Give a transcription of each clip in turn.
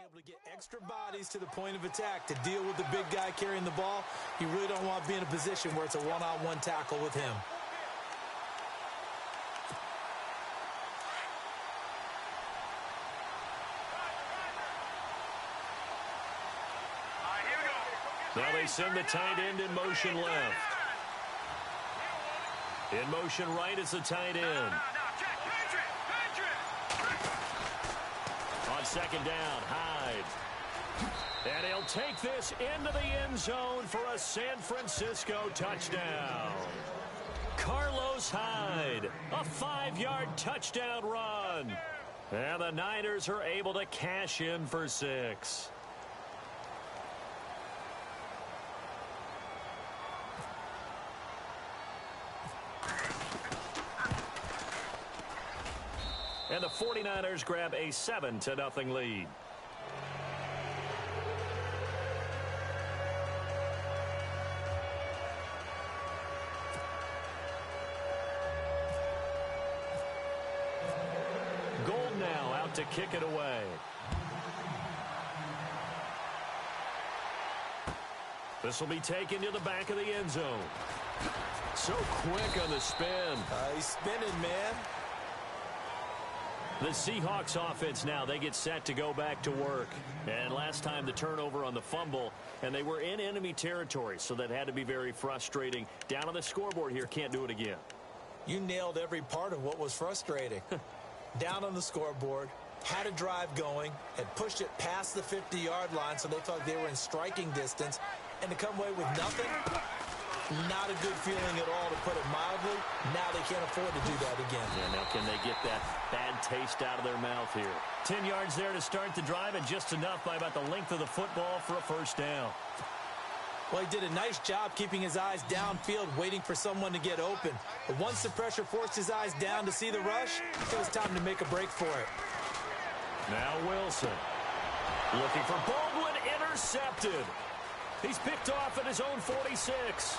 able to get extra bodies to the point of attack to deal with the big guy carrying the ball. You really don't want to be in a position where it's a one-on-one tackle with him. Now they send the tight end in motion left. In motion right is the tight end. On second down, Hyde. And he'll take this into the end zone for a San Francisco touchdown. Carlos Hyde, a 5-yard touchdown run. And the Niners are able to cash in for 6. And the 49ers grab a 7-0 lead. Gold now out to kick it away. This will be taken to the back of the end zone. So quick on the spin. He's spinning, man. The Seahawks offense now, they get set to go back to work. And last time the turnover on the fumble, and they were in enemy territory, so that had to be very frustrating. Down on the scoreboard here, can't do it again. You nailed every part of what was frustrating. Down on the scoreboard, had a drive going, had pushed it past the 50-yard line, so they thought they were in striking distance, and to come away with nothing, not a good feeling at all, to put it mildly. Now they can't afford to do that again. Yeah, now can they get that bad taste out of their mouth here? 10 yards there to start the drive, and just enough by about the length of the football for a first down. Well, he did a nice job keeping his eyes downfield, waiting for someone to get open. But once the pressure forced his eyes down to see the rush, it was time to make a break for it. Now Wilson. Looking for Baldwin, intercepted. He's picked off at his own 46.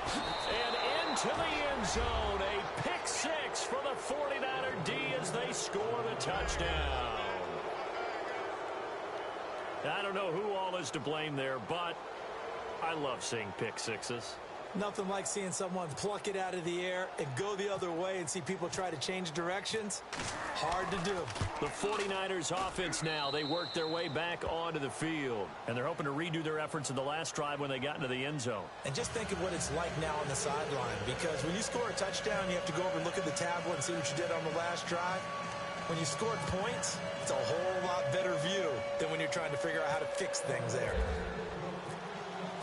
And into the end zone, a pick 6 for the 49er D as they score the touchdown. I don't know who all is to blame there, but I love seeing pick 6s. Nothing like seeing someone pluck it out of the air and go the other way and see people try to change directions. Hard to do. The 49ers offense now, they work their way back onto the field. And they're hoping to redo their efforts in the last drive when they got into the end zone. And just think of what it's like now on the sideline, because when you score a touchdown, you have to go over and look at the tablet and see what you did on the last drive. When you scored points, it's a whole lot better view than when you're trying to figure out how to fix things there.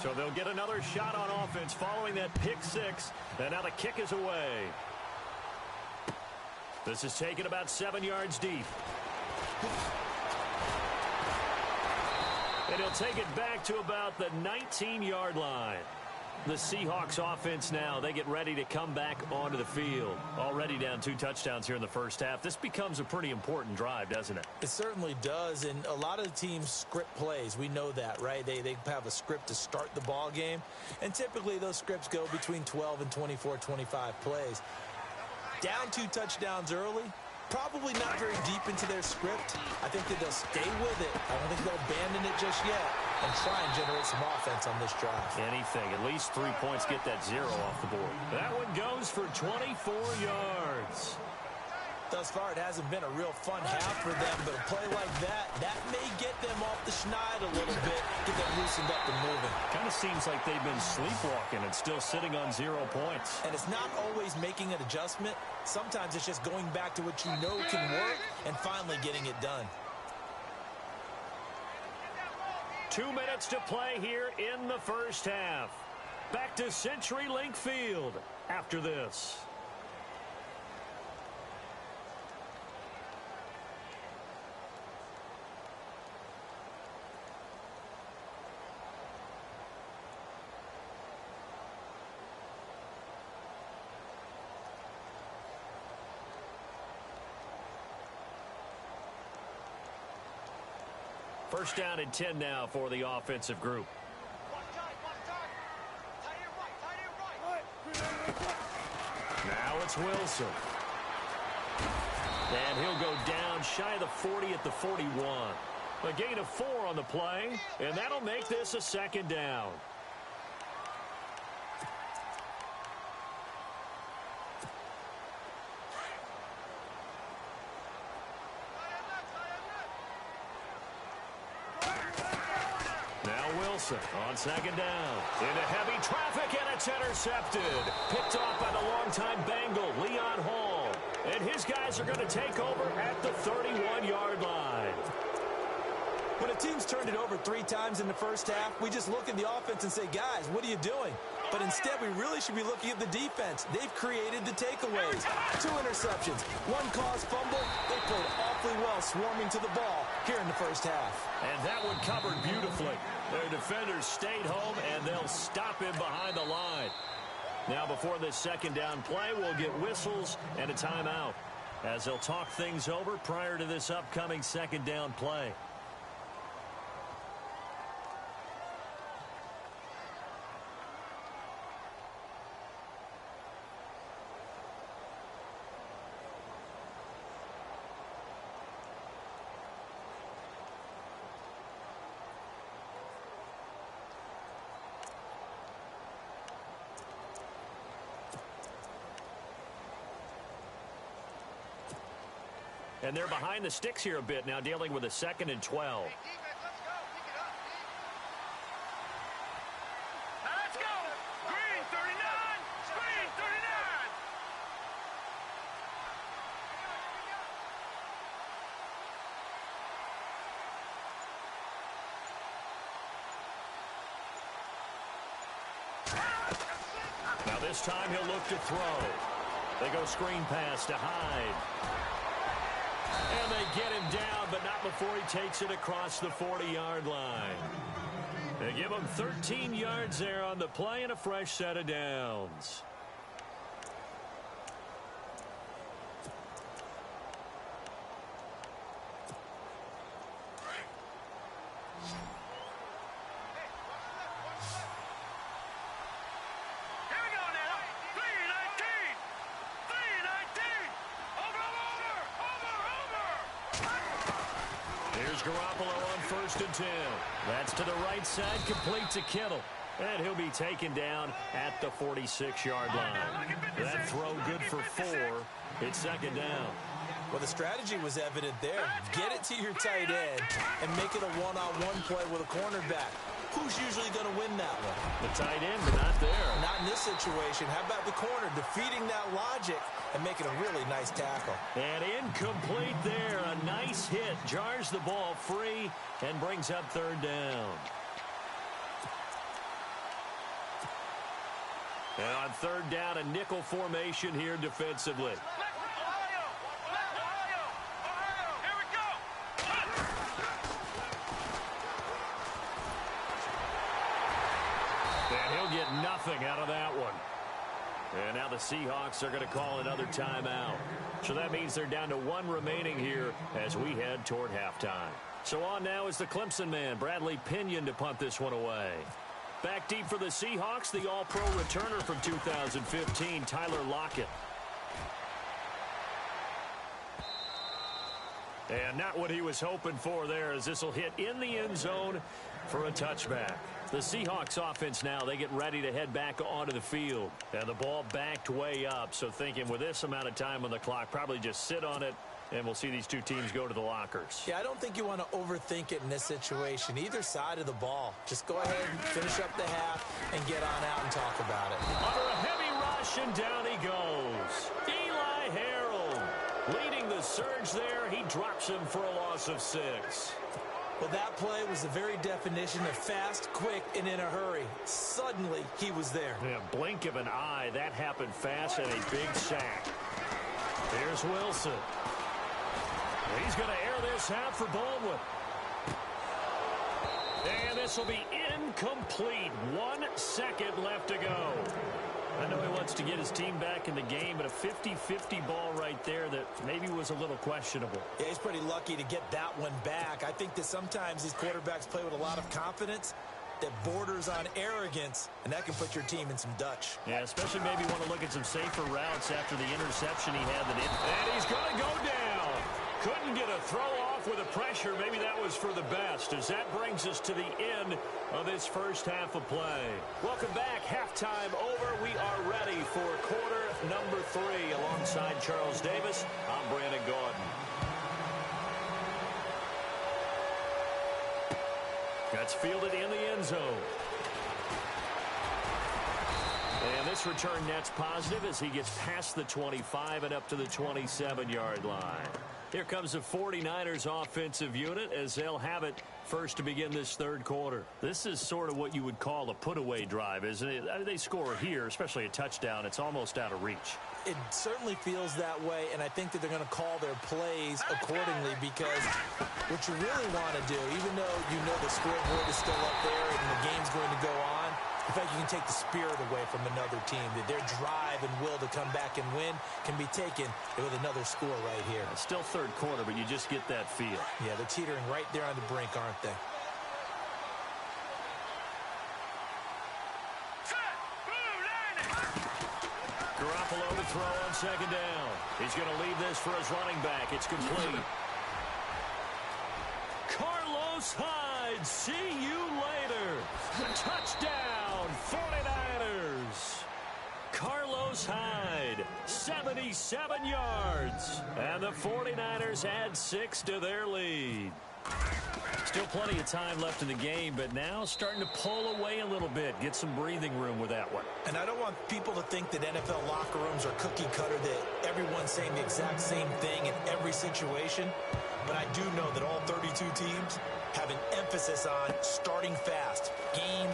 So they'll get another shot on offense following that pick 6. And now the kick is away. This is taken about 7 yards deep. And he'll take it back to about the 19-yard line. The Seahawks offense now, they get ready to come back onto the field. Already down 2 touchdowns here in the first half. This becomes a pretty important drive, doesn't it? It certainly does, and a lot of the teams script plays. We know that, right? They have a script to start the ball game, and typically those scripts go between 12 and 24, 25 plays. Down 2 touchdowns early, probably not very deep into their script. I think that they'll stay with it. I don't think they'll abandon it just yet and try and generate some offense on this drive. Anything. At least 3 points, get that 0 off the board. That one goes for 24 yards. Thus far, it hasn't been a real fun half for them, but a play like that may get them off the schneid a little bit, get them loosened up and moving. Kind of seems like they've been sleepwalking and still sitting on 0 points. And it's not always making an adjustment. Sometimes it's just going back to what you know can work and finally getting it done. 2 minutes to play here in the first half. Back to CenturyLink Field after this. First down and 10 now for the offensive group. Now it's Wilson. And he'll go down shy of the 40 at the 41. A gain of 4 on the play, and that'll make this a second down. On second down, into heavy traffic, and it's intercepted. Picked off by the longtime Bengal, Leon Hall. And his guys are going to take over at the 31-yard line. When a team's turned it over 3 times in the first half, we just look at the offense and say, guys, what are you doing? But instead, we really should be looking at the defense. They've created the takeaways. 2 interceptions, 1 caused fumble. They played awfully well swarming to the ball here in the first half. And that one covered beautifully. Their defenders stayed home, and they'll stop him behind the line. Now, before this second down play, we'll get whistles and a timeout as they'll talk things over prior to this upcoming second down play. And they're behind the sticks here a bit now, dealing with a 2nd and 12. Hey, defense, let's go. Pick it up. Now let's go. Green 39. Green 39. Now this time he'll look to throw. They go screen pass to Hyde. And they get him down, but not before he takes it across the 40-yard line. They give him 13 yards there on the play and a fresh set of downs. And 10. That's to the right side, complete to Kittle. And he'll be taken down at the 46-yard line. That throw good for 4. It's second down. Well, the strategy was evident there. Get it to your tight end and make it a one-on-one play with a cornerback. Who's usually going to win that one? The tight end, but not there. Not in this situation. How about the corner defeating that logic and making a really nice tackle? And incomplete there. A nice hit. Jars the ball free and brings up third down. And on third down, a nickel formation here defensively. Get nothing out of that one. And now the Seahawks are going to call another timeout. So that means they're down to 1 remaining here as we head toward halftime. So on now is the Clemson man, Bradley Pinion, to punt this one away. Back deep for the Seahawks, the All-Pro returner from 2015, Tyler Lockett. And not what he was hoping for there, as this will hit in the end zone for a touchback. The Seahawks offense now, they get ready to head back onto the field. And the ball backed way up, so thinking with this amount of time on the clock, probably just sit on it, and we'll see these two teams go to the lockers. Yeah, I don't think you want to overthink it in this situation. Either side of the ball. Just go ahead and finish up the half and get on out and talk about it. Under a heavy rush, and down he goes. Eli Harold leading the surge there. He drops him for a loss of 6. Well, that play was the very definition of fast, quick, and in a hurry. Suddenly, he was there. In a blink of an eye, that happened fast and a big sack. Here's Wilson. He's going to air this out for Baldwin. And this will be incomplete. 1 second left to go. I know he wants to get his team back in the game, but a 50-50 ball right there that maybe was a little questionable. Yeah, he's pretty lucky to get that one back. I think that sometimes these quarterbacks play with a lot of confidence, that borders on arrogance, and that can put your team in some Dutch. Yeah, especially maybe want to look at some safer routes after the interception he had. And he's going to go down. Couldn't get a throw off with the pressure. Maybe that was for the best, as that brings us to the end of this first half of play. Welcome back. Halftime over. We are ready for quarter number 3. Alongside Charles Davis, I'm Brandon Gaudin. That's fielded in the end zone. And this return net's positive as he gets past the 25 and up to the 27-yard line. Here comes the 49ers offensive unit as they'll have it first to begin this third quarter. This is sort of what you would call a put-away drive, isn't it? I mean, they score here, especially a touchdown. It's almost out of reach. It certainly feels that way, and I think that they're going to call their plays accordingly, because what you really want to do, even though you know the scoreboard is still up there and the game's going to go on, in fact, you can take the spirit away from another team. That their drive and will to come back and win can be taken with another score right here. It's still third quarter, but you just get that feel. Yeah, they're teetering right there on the brink, aren't they? Garoppolo to throw on second down. He's going to leave this for his running back. It's complete. Carlos Hyde, see you later. Touchdown, 49ers. Carlos Hyde, 77 yards. And the 49ers add 6 to their lead. Still plenty of time left in the game, but now starting to pull away a little bit. Get some breathing room with that one. And I don't want people to think that NFL locker rooms are cookie cutter, that everyone's saying the exact same thing in every situation. But I do know that all 32 teams have an emphasis on starting fast. Game,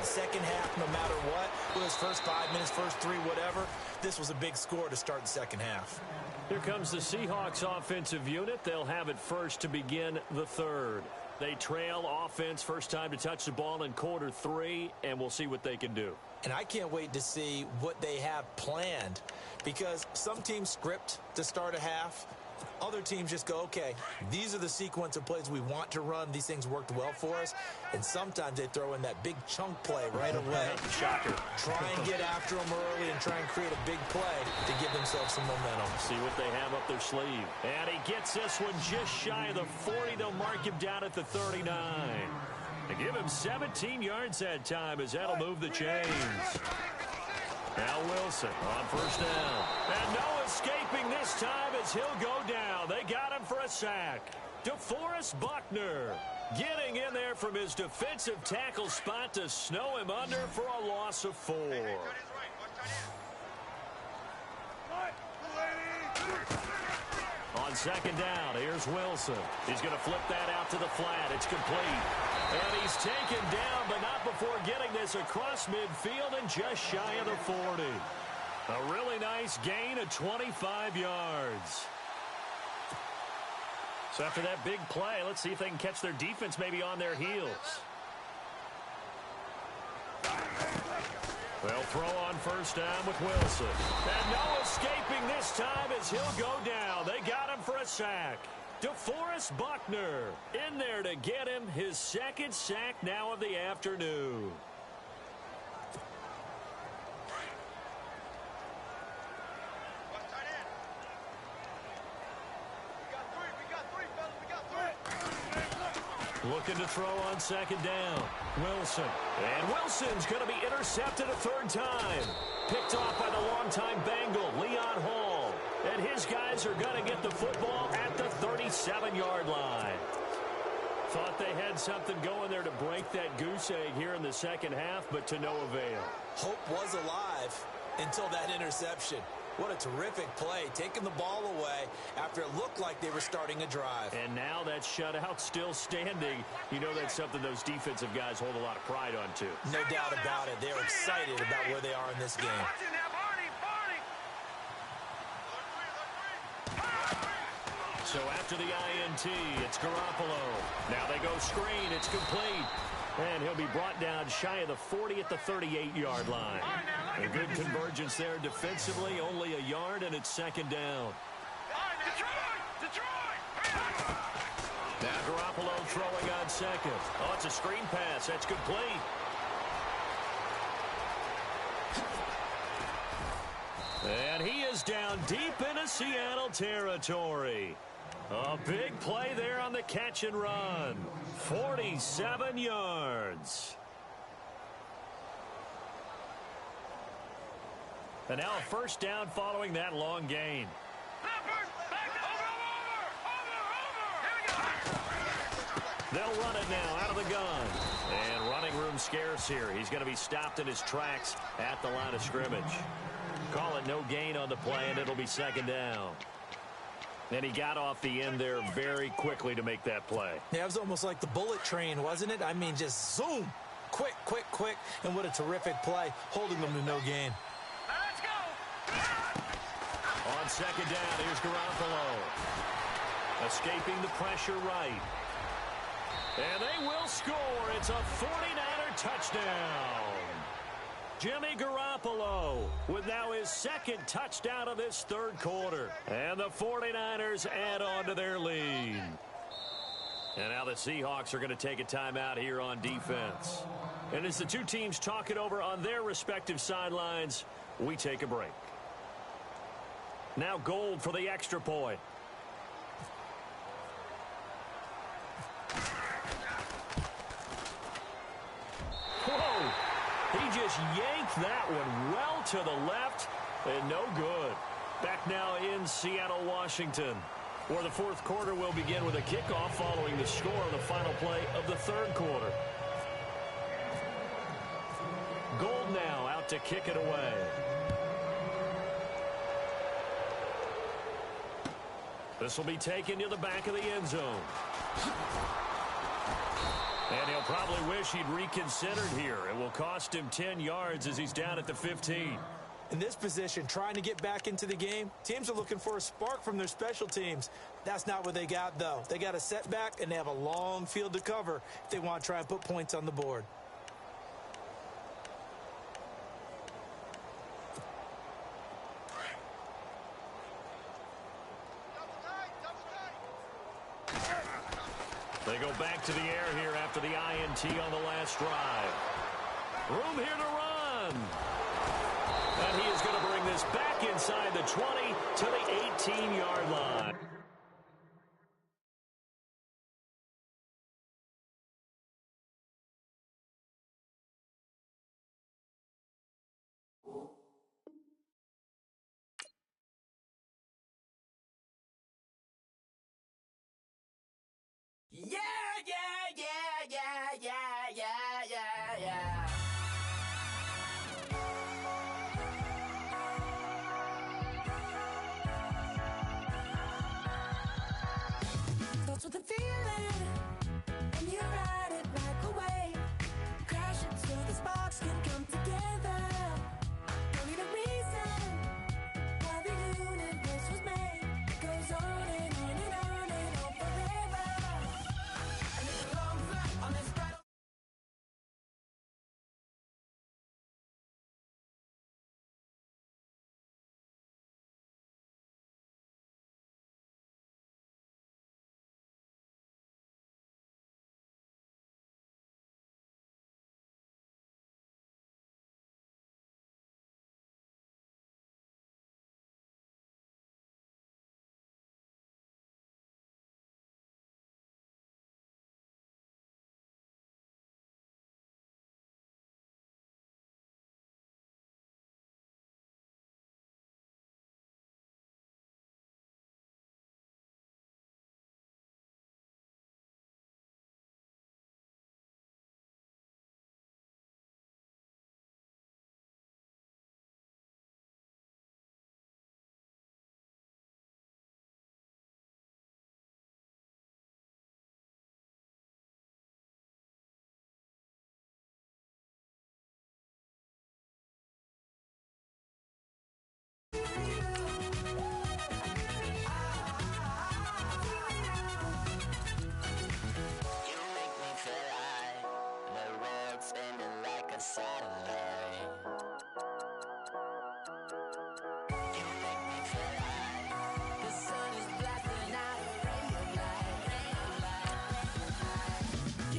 second half, no matter what. Whether it's first 5 minutes, first 3, whatever. This was a big score to start the second half. Here comes the Seahawks offensive unit. They'll have it first to begin the third. They trail offense, first time to touch the ball in quarter 3, and we'll see what they can do. And I can't wait to see what they have planned, because some teams script to start a half. Other teams just go, okay, these are the sequence of plays we want to run. These things worked well for us. And sometimes they throw in that big chunk play right away. Shocker. Try and get after them early and try and create a big play to give themselves some momentum. See what they have up their sleeve. And he gets this one just shy of the 40. They'll mark him down at the 39. They give him 17 yards that time, as that'll move the chains. Now Wilson on first down. And no escaping this time as he'll go down. They got him for a sack. DeForest Buckner getting in there from his defensive tackle spot to snow him under for a loss of 4. On second down, here's Wilson. He's going to flip that out to the flat. It's complete. And he's taken down, but not before getting this across midfield and just shy of the 40. A really nice gain of 25 yards. So after that big play, let's see if they can catch their defense maybe on their heels. They'll throw on first down with Wilson. And no escaping this time as he'll go down. They got him for a sack. DeForest Buckner in there to get him his second sack now of the afternoon. Looking to throw on second down. Wilson. And Wilson's going to be intercepted a third time. Picked off by the longtime Bengal, Leon Hall. And his guys are going to get the football at the 37-yard line. Thought they had something going there to break that goose egg here in the second half, but to no avail. Hope was alive until that interception. What a terrific play, taking the ball away after it looked like they were starting a drive. And now that shutout still standing. You know that's something those defensive guys hold a lot of pride on, too. No doubt about it. They're excited about where they are in this game. So after the INT, it's Garoppolo. Now they go screen. It's complete. And he'll be brought down shy of the 40 at the 38-yard line. A good convergence there defensively, only a yard, and it's second down. Now Garoppolo throwing on second. Oh, it's a screen pass. That's complete. And he is down deep into Seattle territory. A big play there on the catch and run. 47 yards. And now a first down following that long gain. They'll run it now out of the gun. And running room scarce here. He's going to be stopped in his tracks at the line of scrimmage. Call it no gain on the play, and it'll be second down. And he got off the end there very quickly to make that play. Yeah, it was almost like the bullet train, wasn't it? I mean, just zoom. Quick, quick, quick. And what a terrific play, holding them to no gain. Let's go. On second down, here's Garoppolo. Escaping the pressure right. And they will score. It's a 49er touchdown. Jimmy Garoppolo with now his second touchdown of this third quarter. And the 49ers add on to their lead. And now the Seahawks are going to take a timeout here on defense. And as the two teams talk it over on their respective sidelines, we take a break. Now Gold for the extra point. Whoa! He just yanked that one well to the left and no good. Back now in Seattle, Washington, where the fourth quarter will begin with a kickoff following the score of the final play of the third quarter. Gold now out to kick it away. This will be taken to the back of the end zone. And he'll probably wish he'd reconsidered here. It will cost him 10 yards as he's down at the 15. In this position, trying to get back into the game, teams are looking for a spark from their special teams. That's not what they got, though. They got a setback, and they have a long field to cover if they want to try and put points on the board. They go back to the air here after the INT on the last drive. Room here to run. And he is going to bring this back inside the 20 to the 18-yard line. Yeah, yeah, yeah, yeah, yeah, yeah, yeah, yeah. Starts with a feeling, and you ride it like a wave. Crash it so the sparks can come together. Don't need a reason why the universe was made. It goes on and on and on and on forever. And it's a long flight on this battle. You make me feel like the world's spinning like a satellite. You make me feel like the sun is blasting out a ray of light, ray of light, ray of light.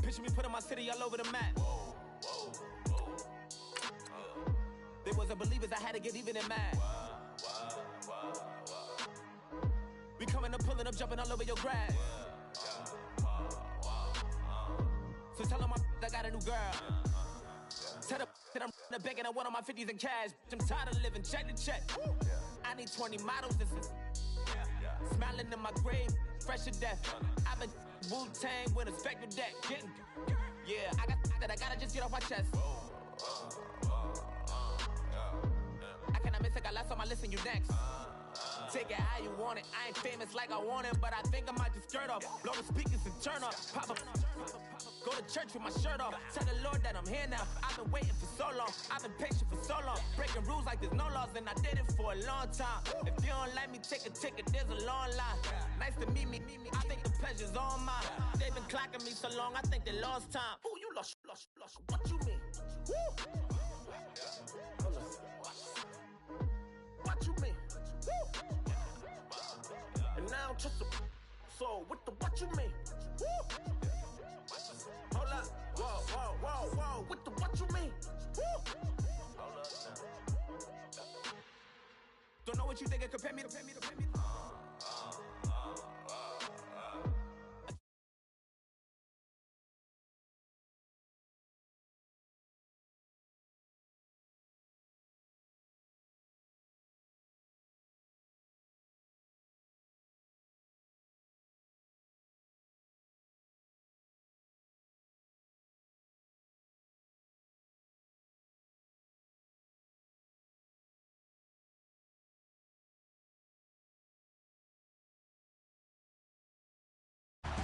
Picture me putting my city all over the map. They wasn't believers, I had to get even and mad. We coming up, pulling up, jumping all over your grass. So tell them I got a new girl. Tell them that I'm the bag and I want on my 50s in cash. I'm tired of living check to check. I need 20 models. This is smiling in my grave, fresh to death. I've been Wu-Tang with a spectral deck. Getting, yeah, I got that. I gotta just get off my chest. I cannot miss it. Got last on my list and you next. Take it how you want it. I ain't famous like I want it, but I think I might just skirt off. Blow the speakers and turn up. Pop up. Go to church with my shirt off. Tell the Lord that I'm here now. I've been waiting for so long. I've been patient for so long. Breaking rules like there's no laws, and I did it for a long time. If you don't like me, take a ticket. There's a long line. Nice to meet me. I think the pleasure's all mine. They've been clocking me so long, I think they lost time. Ooh, you lost. What you mean? Woo! What you mean? Woo! And now I'm just a so with the what you mean? Woo! Hold up, whoa, with the what you mean? Woo! Hold up now. Don't know what you think it compare me to.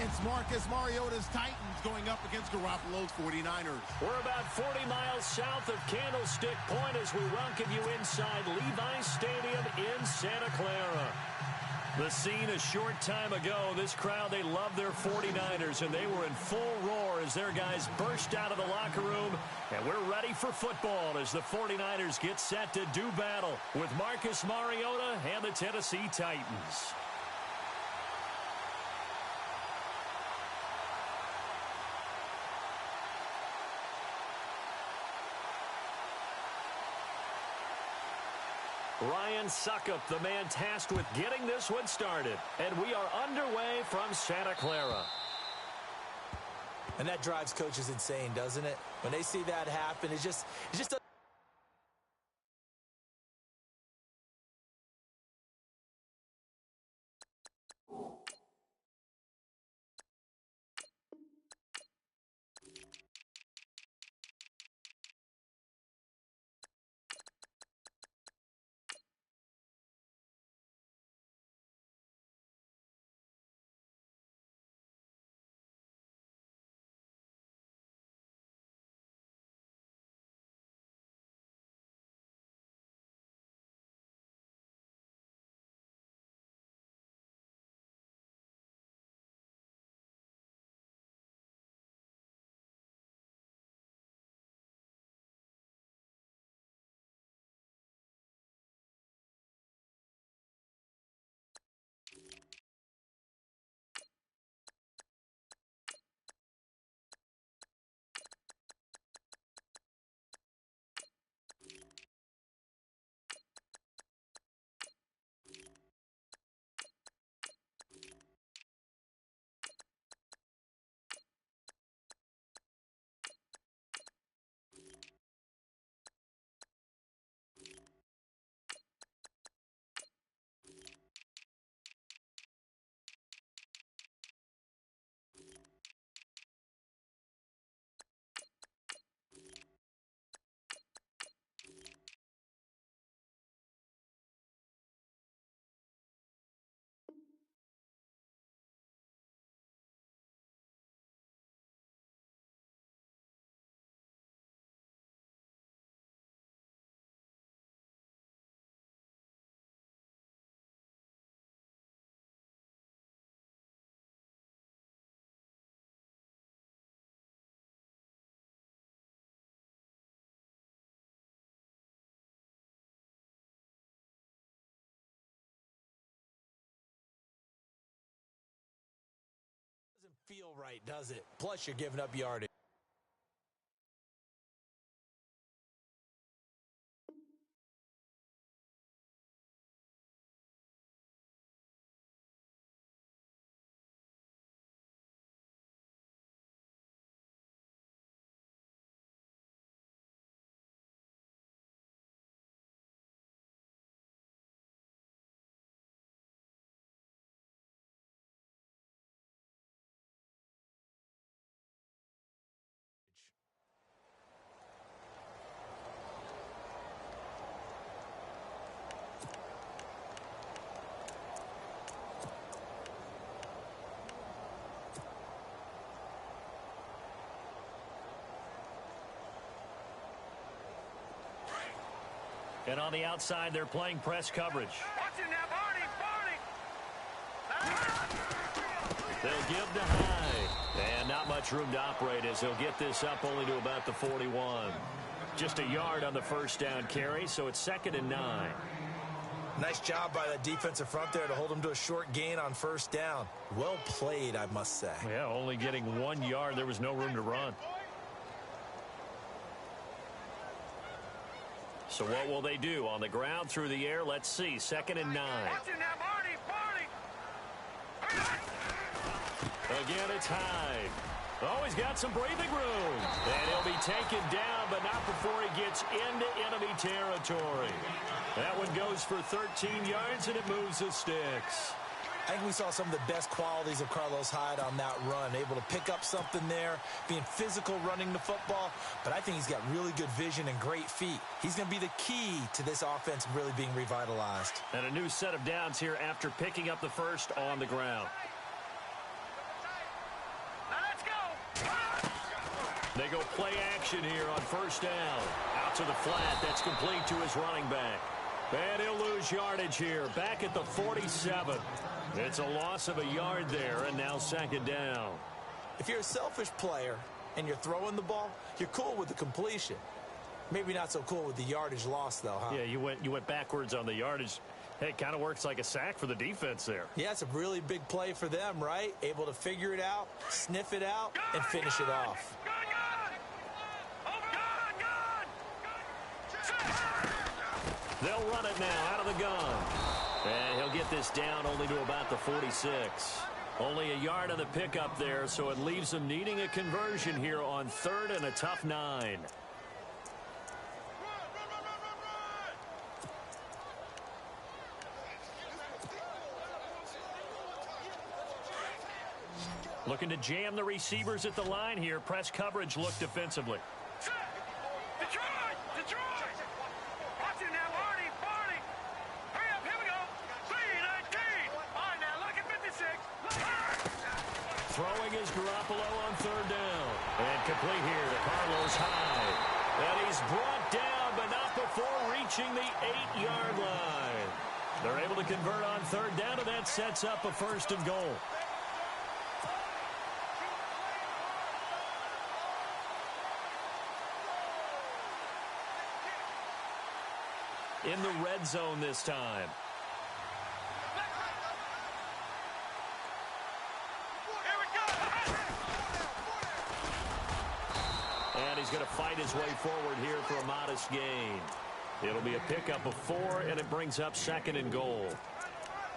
It's Marcus Mariota's Titans going up against Garoppolo's 49ers. We're about 40 miles south of Candlestick Point as we welcome you inside Levi's Stadium in Santa Clara. The scene a short time ago, this crowd, they love their 49ers, and they were in full roar as their guys burst out of the locker room. And we're ready for football as the 49ers get set to do battle with Marcus Mariota and the Tennessee Titans. Ryan Suckup, the man tasked with getting this one started. And we are underway from Santa Clara. And that drives coaches insane, doesn't it? When they see that happen, it just feel right, does it? Plus, you're giving up yardage. And on the outside, they're playing press coverage. Watch it now, Barney. They'll give to Hyde. And not much room to operate as he'll get this up only to about the 41. Just a yard on the first down carry, so it's 2nd and 9. Nice job by that defensive front there to hold him to a short gain on first down. Well played, I must say. Yeah, only getting 1 yard. There was no room to run. So what will they do? On the ground, through the air, let's see. 2nd and 9. Watch it now, Barney. Again, it's Hyde. Oh, he's got some breathing room. And he'll be taken down, but not before he gets into enemy territory. That one goes for 13 yards, and it moves the sticks. I think we saw some of the best qualities of Carlos Hyde on that run. Able to pick up something there, being physical running the football. But I think he's got really good vision and great feet. He's going to be the key to this offense really being revitalized. And a new set of downs here after picking up the first on the ground. Now let's go. They go play action here on first down. Out to the flat. That's complete to his running back. And he'll lose yardage here. Back at the 47. It's a loss of a yard there, and now 2nd down. If you're a selfish player and you're throwing the ball, you're cool with the completion. Maybe not so cool with the yardage loss, though, huh? Yeah, you went backwards on the yardage. Hey, it kind of works like a sack for the defense there. Yeah, it's a really big play for them, right? Able to figure it out, sniff it out, and finish it off. They'll run it now out of the gun. And he'll get this down only to about the 46. Only a yard on the pickup there, so it leaves him needing a conversion here on 3rd and a tough 9. Looking to jam the receivers at the line here. Press coverage look defensively. Detroit! Watch it now, Barney! Hurry up, here we go! 3-19! All right, now look at 56. Throwing is Garoppolo on 3rd down. And complete here to Carlos Hyde. And he's brought down, but not before reaching the 8-yard line. They're able to convert on 3rd down, and that sets up a 1st and goal. In the red zone this time. Here we go! And he's going to fight his way forward here for a modest gain. It'll be a pickup of 4, and it brings up 2nd and goal.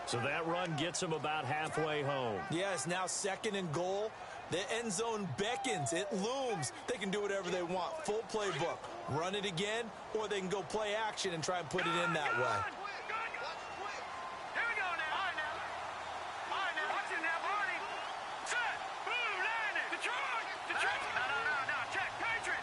So that run gets him about halfway home. Yeah, it's now 2nd and goal. The end zone beckons. It looms. They can do whatever they want. Full playbook. Run it again, or they can go play action and try and put it in that way. Here we go now. All right, now. Watch it now, Barney. Set. Boom, landed. Detroit! No. Check. Patriot.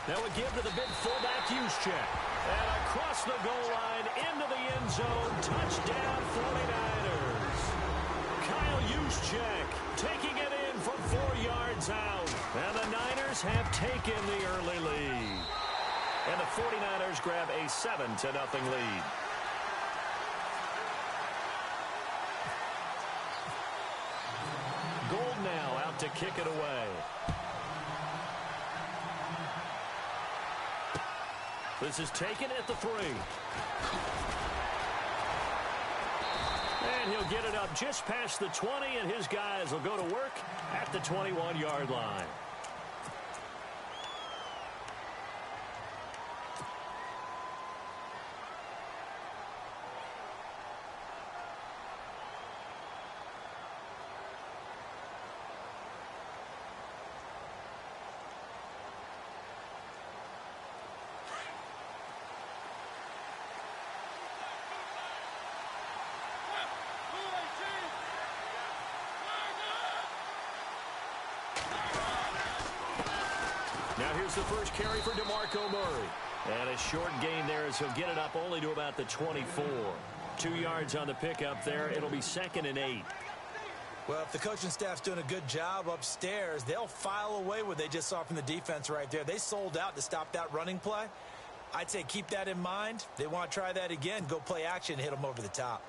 That would give to the big fullback Juszczyk. And across the goal line into the end zone. Touchdown 49ers. Kyle Juszczyk taking it in from 4 yards out. And the Niners have taken the early lead. And the 49ers grab a 7-0 lead. Gold now out to kick it away. This is taken at the 3. And he'll get it up just past the 20, and his guys will go to work at the 21-yard line. Now here's the first carry for DeMarco Murray. And a short gain there as he'll get it up only to about the 24. 2 yards on the pickup there. It'll be 2nd and 8. Well, if the coaching staff's doing a good job upstairs, they'll file away what they just saw from the defense right there. They sold out to stop that running play. I'd say keep that in mind. They want to try that again. Go play action and hit them over the top.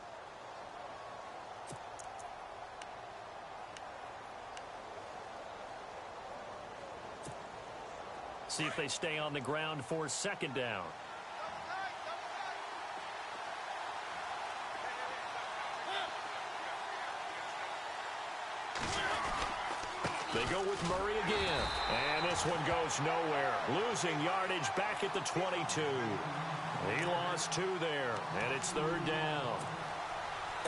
See if they stay on the ground for 2nd down. They go with Murray again. And this one goes nowhere. Losing yardage back at the 22. He lost 2 there. And it's 3rd down.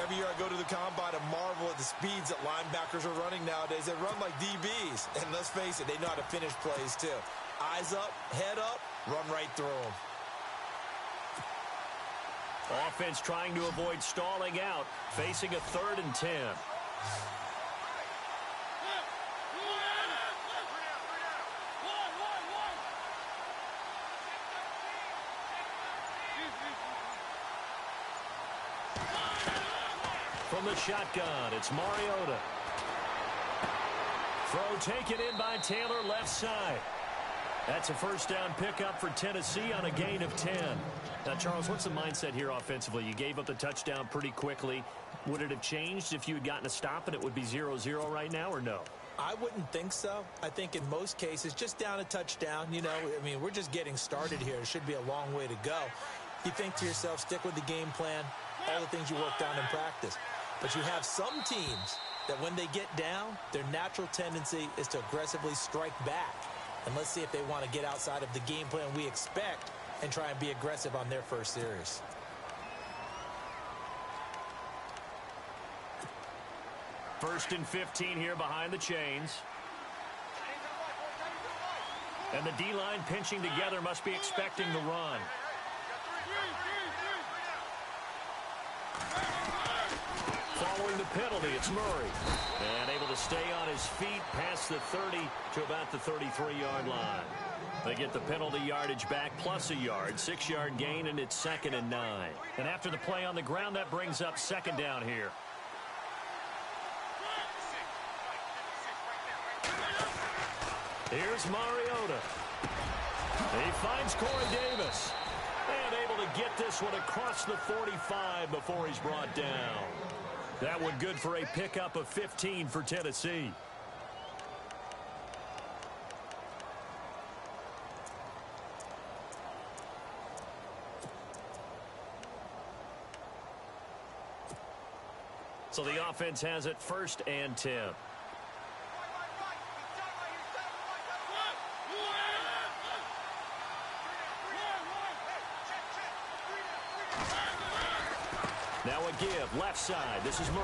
Every year I go to the combine and marvel at the speeds that linebackers are running nowadays. They run like DBs. And let's face it, they know how to finish plays too. Eyes up, head up, run right through them. Offense trying to avoid stalling out, facing a 3rd and 10. From the shotgun, it's Mariota. Throw taken in by Taylor, left side. That's a 1st down pickup for Tennessee on a gain of 10. Now, Charles, what's the mindset here offensively? You gave up the touchdown pretty quickly. Would it have changed if you had gotten a stop and it would be 0-0 right now, or no? I wouldn't think so. I think in most cases, just down a touchdown, you know, I mean, we're just getting started here. It should be a long way to go. You think to yourself, stick with the game plan, all the things you worked on in practice. But you have some teams that when they get down, their natural tendency is to aggressively strike back. And let's see if they want to get outside of the game plan we expect and try and be aggressive on their first series. First and 15 here behind the chains. And the D-line pinching together, must be expecting the run. Following the penalty, it's Murray. And able to stay on his feet past the 30 to about the 33-yard line. They get the penalty yardage back plus a yard, 6-yard gain, and it's 2nd and 9. And after the play on the ground, that brings up 2nd down here. Here's Mariota. He finds Corey Davis. And able to get this one across the 45 before he's brought down. That one good for a pickup of 15 for Tennessee. So the offense has it 1st and 10. Now a give, left side. This is Murray.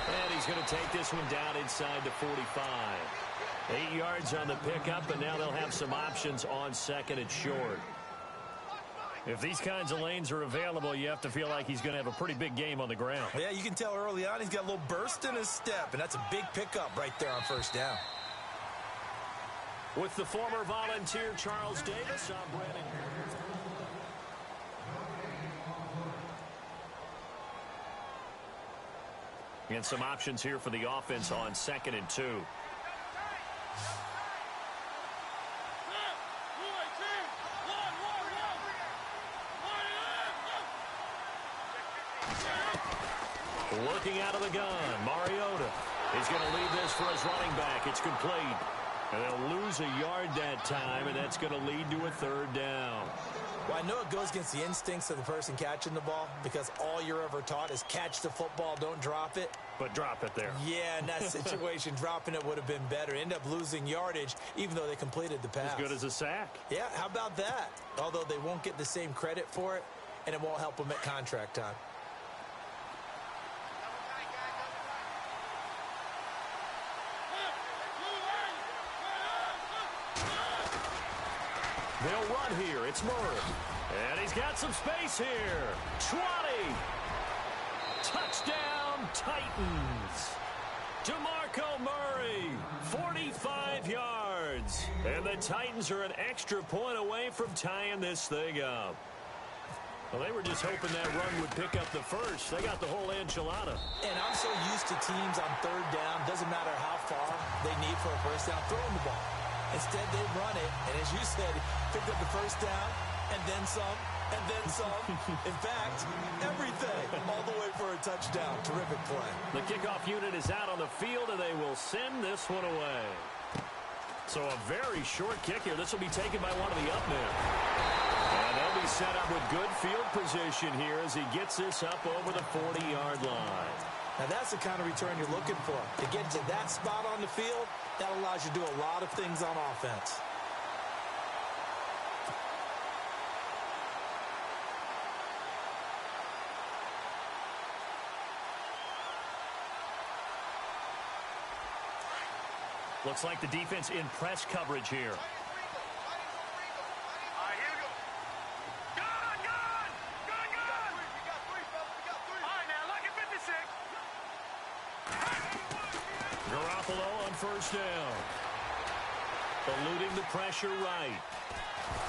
And he's going to take this one down inside the 45. 8 yards on the pickup, and now they'll have some options on 2nd and short. If these kinds of lanes are available, you have to feel like he's going to have a pretty big game on the ground. Yeah, you can tell early on he's got a little burst in his step, and that's a big pickup right there on 1st down. With the former Volunteer Charles Davis, I'm Brandon. And some options here for the offense on 2nd and 2. Looking out of the gun, Mariota. He's going to leave this for his running back. It's complete. And they'll lose a yard that time, and that's going to lead to a 3rd down. Well, I know it goes against the instincts of the person catching the ball because all you're ever taught is catch the football, don't drop it. But drop it there. Yeah, in that situation, dropping it would have been better. End up losing yardage, even though they completed the pass. As good as a sack. Yeah, how about that? Although they won't get the same credit for it, and it won't help them at contract time. They'll run here. It's Murray. And he's got some space here. 20. Touchdown, Titans. DeMarco Murray, 45 yards. And the Titans are an extra point away from tying this thing up. Well, they were just hoping that run would pick up the first. They got the whole enchilada. And I'm so used to teams on third down, doesn't matter how far they need for a first down, throwing the ball. Instead, they run it, and as you said, picked up the first down, and then some, and then some. In fact, everything, all the way for a touchdown. Terrific play. The kickoff unit is out on the field, and they will send this one away. So a very short kick here. This will be taken by one of the up men. And they'll be set up with good field position here as he gets this up over the 40-yard line. Now, that's the kind of return you're looking for. To get to that spot on the field, that allows you to do a lot of things on offense. Looks like the defense in press coverage here. All right, here we go. Gun! We got three, fellas. We got three. All right, now, lucky 56. Garoppolo on first down. Eluding the pressure right.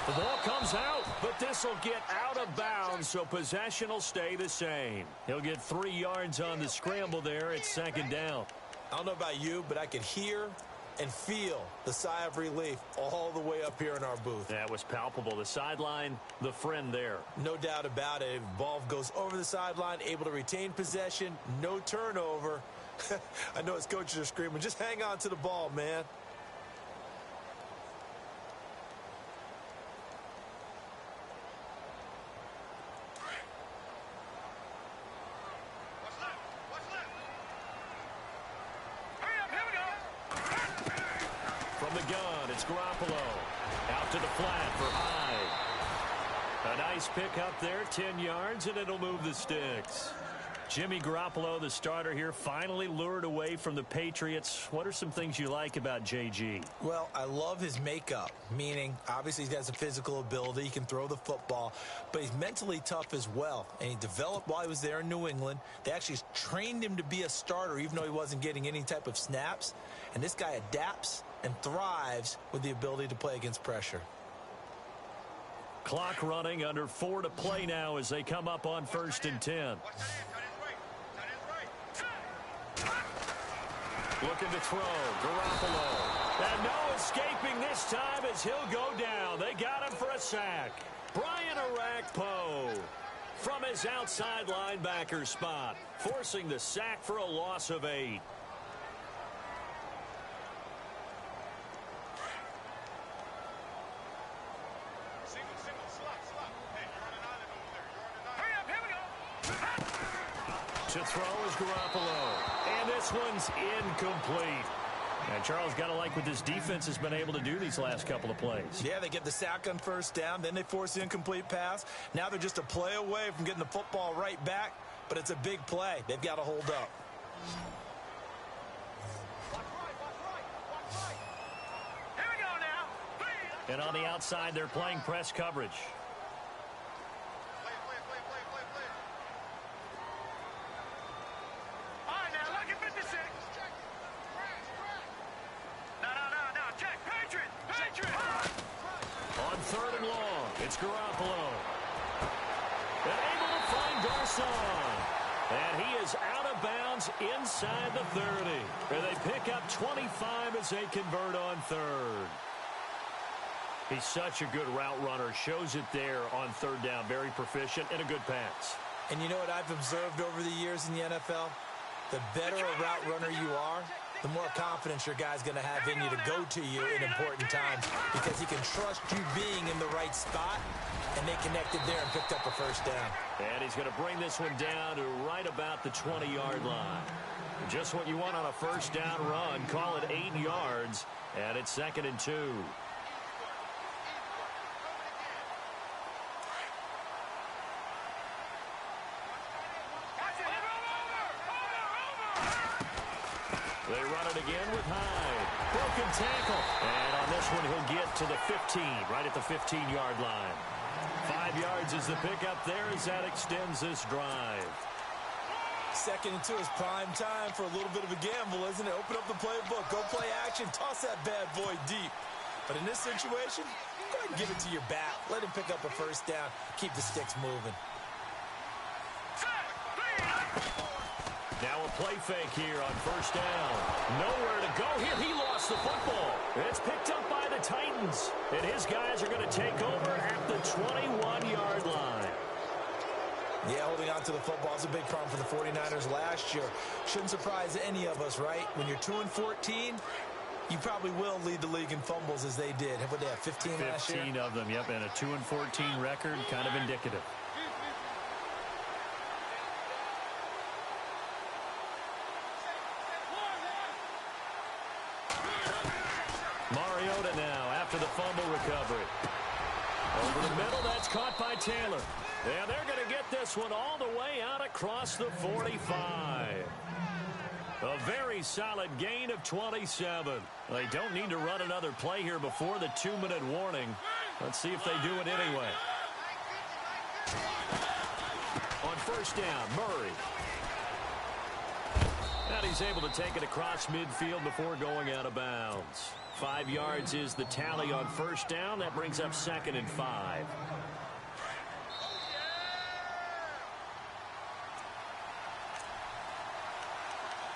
The ball comes out, but this will get out of bounds, so possession will stay the same. He'll get 3 yards on the scramble there at second down. I don't know about you, but I could hear and feel the sigh of relief all the way up here in our booth. That was palpable. The sideline, the friend there. No doubt about it. Ball goes over the sideline, able to retain possession, no turnover. I know his coaches are screaming, just hang on to the ball, man. What's left? Hurry up, here we go. From the gun, it's Garoppolo. Out to the flat for Hyde. A nice pick up there, 10 yards, and it'll move the sticks. Jimmy Garoppolo, the starter here, finally lured away from the Patriots. What are some things you like about JG? Well, I love his makeup, meaning obviously he has a physical ability. He can throw the football, but he's mentally tough as well. And he developed while he was there in New England. They actually trained him to be a starter even though he wasn't getting any type of snaps. And this guy adapts and thrives with the ability to play against pressure. Clock running, under 4 to play now as they come up on 1st and 10. Watch that end. Tight end's right. Looking to throw, Garoppolo. And no escaping this time as he'll go down. They got him for a sack. Brian Arakpo from his outside linebacker spot, forcing the sack for a loss of 8. Single, slot. Hey, you're on an island over there. Hurry up, here we go. To throw is Garoppolo. And this one's incomplete. And Charles, got to like what this defense has been able to do these last couple of plays. Yeah, they get the sack on first down, then they force the incomplete pass. Now they're just a play away from getting the football right back, but it's a big play. They've got to hold up. Watch right. Here we go now. Please. And on the outside, they're playing press coverage. Play. All right, now, lucky 56. No. Check. Patriot. On 3rd and long, it's Garoppolo. And able to find Garcon. And he is out of bounds inside the 30. And they pick up 25 as they convert on 3rd. He's such a good route runner. Shows it there on 3rd down. Very proficient and a good pass. And you know what I've observed over the years in the NFL? The better a route runner you are, the more confidence your guy's going to have in you to go to you in important times because he can trust you being in the right spot, and they connected there and picked up a first down. And he's going to bring this one down to right about the 20-yard line. Just what you want on a first down run. Call it 8 yards, and it's 2nd and 2. They run it again with Hyde. Broken tackle. And on this one, he'll get to the 15, right at the 15-yard line. 5 yards is the pickup there as that extends this drive. 2nd and 2 is prime time for a little bit of a gamble, isn't it? Open up the playbook. Go play action. Toss that bad boy deep. But in this situation, go ahead and give it to your back. Let him pick up a first down. Keep the sticks moving. Now a play fake here on first down. Nowhere to go here. He lost the football. It's picked up by the Titans. And his guys are going to take over at the 21-yard line. Yeah, holding on to the football is a big problem for the 49ers last year. Shouldn't surprise any of us, right? When you're 2-14, you probably will lead the league in fumbles as they did. What they have, 15 last year? 15 of them, yep, and a 2-14 record, kind of indicative. Mariota now after the fumble recovery. Over the middle, that's caught by Taylor. And they're going to get this one all the way out across the 45. A very solid gain of 27. They don't need to run another play here before the 2-minute warning. Let's see if they do it anyway. On first down, Murray. And he's able to take it across midfield before going out of bounds. 5 yards is the tally on first down. That brings up 2nd and 5.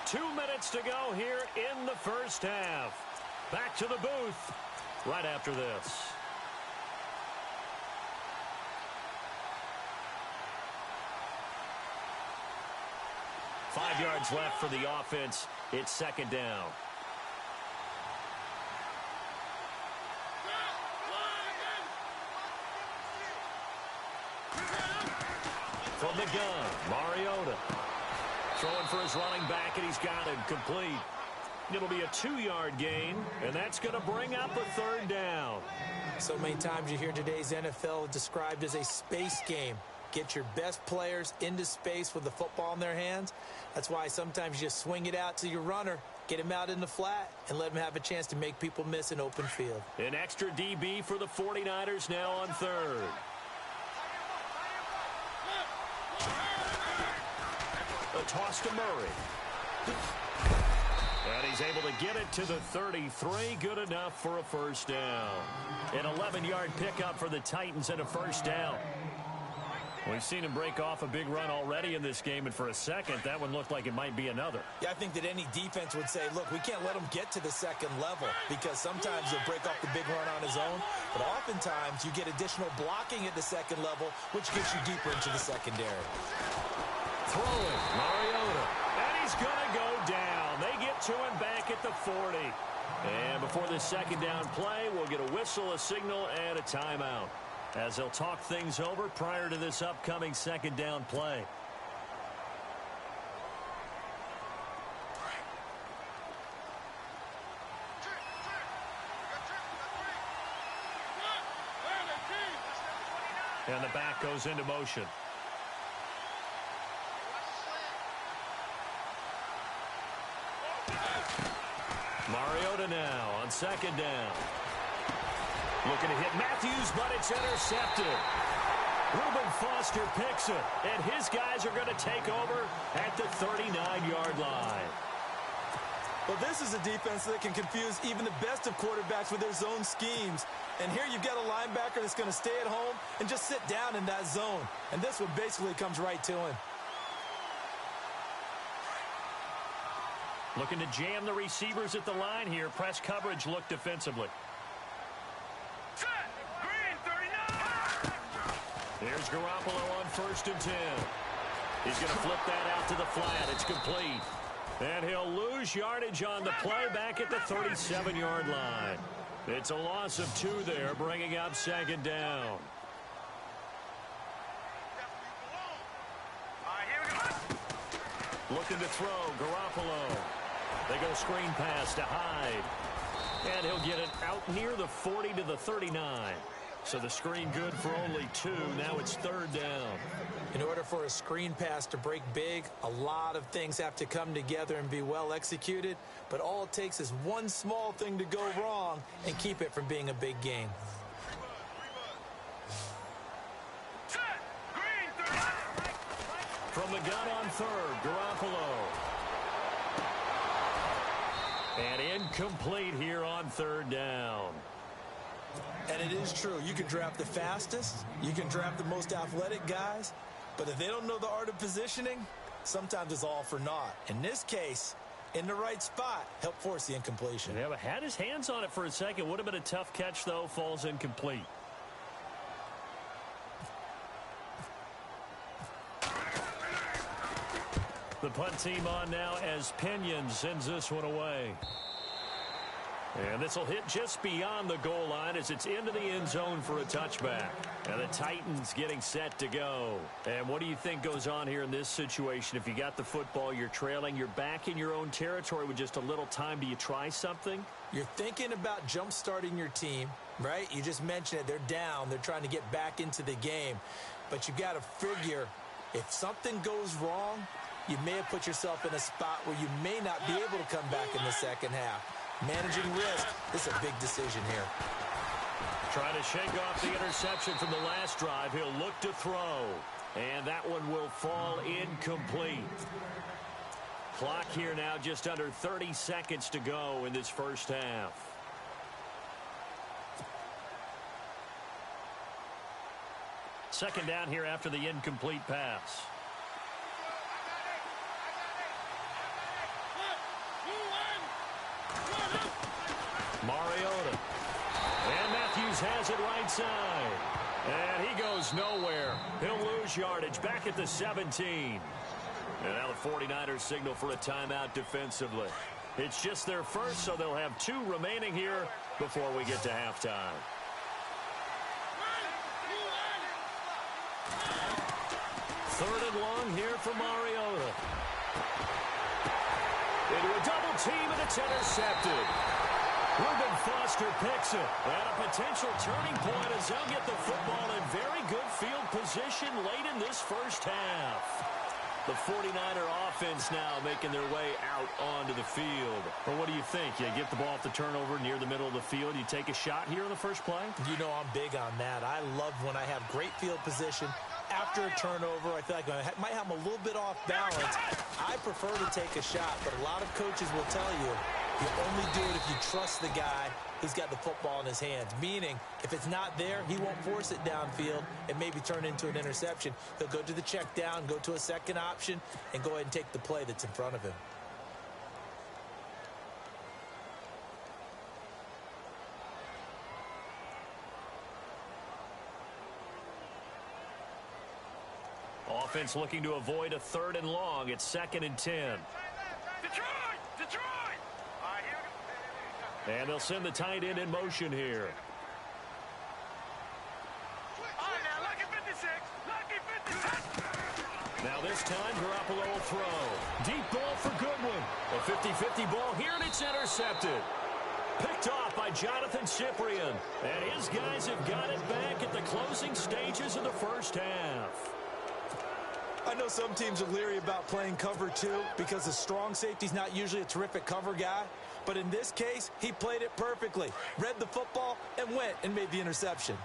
Two minutes to go here in the first half. Back to the booth right after this. Five yards left for the offense. It's 2nd down. From the gun, Mariota. Throwing for his running back, and he's got it complete. It'll be a 2-yard gain, and that's going to bring up a 3rd down. So many times you hear today's NFL described as a space game. Get your best players into space with the football in their hands. That's why sometimes you just swing it out to your runner, get him out in the flat, and let him have a chance to make people miss an open field. An extra DB for the 49ers now on 3rd. A toss to Murray. And he's able to get it to the 33. Good enough for a first down. An 11-yard pickup for the Titans and a first down. We've seen him break off a big run already in this game, and for a second, that one looked like it might be another. Yeah, I think that any defense would say, look, we can't let him get to the 2nd level because sometimes he'll break off the big run on his own, but oftentimes you get additional blocking at the 2nd level, which gets you deeper into the secondary. Throwing, Mariota, and he's going to go down. They get to him back at the 40. And before this 2nd down play, we'll get a whistle, a signal, and a timeout, as they'll talk things over prior to this upcoming 2nd down play. And the back goes into motion. Mariota now on 2nd down. Looking to hit Matthews, but it's intercepted. Reuben Foster picks it, and his guys are going to take over at the 39-yard line. Well, this is a defense that can confuse even the best of quarterbacks with their zone schemes. And here you've got a linebacker that's going to stay at home and just sit down in that zone. And this one basically comes right to him. Looking to jam the receivers at the line here. Press coverage look defensively. Here's Garoppolo on 1st and 10. He's going to flip that out to the flat. It's complete. And he'll lose yardage on the play back at the 37-yard line. It's a loss of 2 there, bringing up second down. All right, here we go. Looking to throw, Garoppolo. They go screen pass to Hyde. And he'll get it out near the 40 to the 39. So the screen good for only 2. Now it's third down. In order for a screen pass to break big, a lot of things have to come together and be well executed. But all it takes is one small thing to go wrong and keep it from being a big game. Set. Green. From the gun on third, Garoppolo. And incomplete here on third down. And it is true. You can draft the fastest. You can draft the most athletic guys. But if they don't know the art of positioning, sometimes it's all for naught. In this case, in the right spot, help force the incompletion. Yeah, but had his hands on it for a second. Would have been a tough catch, though. Falls incomplete. The punt team on now as Pinion sends this one away. And this will hit just beyond the goal line as it's into the end zone for a touchback. And the Titans getting set to go. And what do you think goes on here in this situation? If you got the football, you're trailing, you're back in your own territory with just a little time. Do you try something? You're thinking about jump-starting your team, right? You just mentioned it. They're down. They're trying to get back into the game. But you got to figure if something goes wrong, you may have put yourself in a spot where you may not be able to come back in the second half. Managing risk, this is a big decision here. Trying to shake off the interception from the last drive. He'll look to throw. And that one will fall incomplete. Clock here now just under 30 seconds to go in this first half. Second down here after the incomplete pass. Mariota. And Matthews has it right side. And he goes nowhere. He'll lose yardage back at the 17. And now the 49ers signal for a timeout defensively. It's just their first, so they'll have 2 remaining here before we get to halftime. Third and long here for Mariota. Into a double team, and it's intercepted. Reuben Foster picks it. And a potential turning point as they'll get the football in very good field position late in this first half. The 49er offense now making their way out onto the field. But what do you think? You get the ball off the turnover near the middle of the field. You take a shot here in the first play? You know I'm big on that. I love when I have great field position. After a turnover, I feel like I might have them a little bit off balance. I prefer to take a shot, but a lot of coaches will tell you you only do it if you trust the guy who's got the football in his hands. Meaning, if it's not there, he won't force it downfield and maybe turn into an interception. He'll go to the check down, go to a second option, and go ahead and take the play that's in front of him. Offense looking to avoid a third and long. It's 2nd and 10. Detroit! Detroit! All right, here we go. And they'll send the tight end in motion here. All right, now, lucky 56. Lucky 56. Now this time, Garoppolo will throw. Deep ball for Goodwin. A 50-50 ball here, and it's intercepted. Picked off by Jonathan Cyprien. And his guys have got it back at the closing stages of the first half. I know some teams are leery about playing cover 2 because the strong safety's not usually a terrific cover guy. But in this case, he played it perfectly. Read the football and went and made the interception.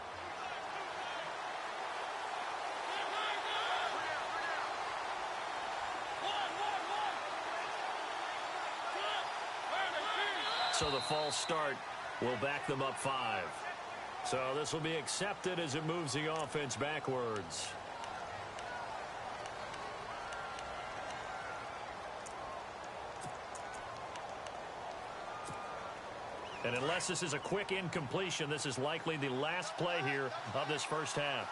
So the false start will back them up 5. So this will be accepted as it moves the offense backwards. And unless this is a quick incompletion, this is likely the last play here of this first half.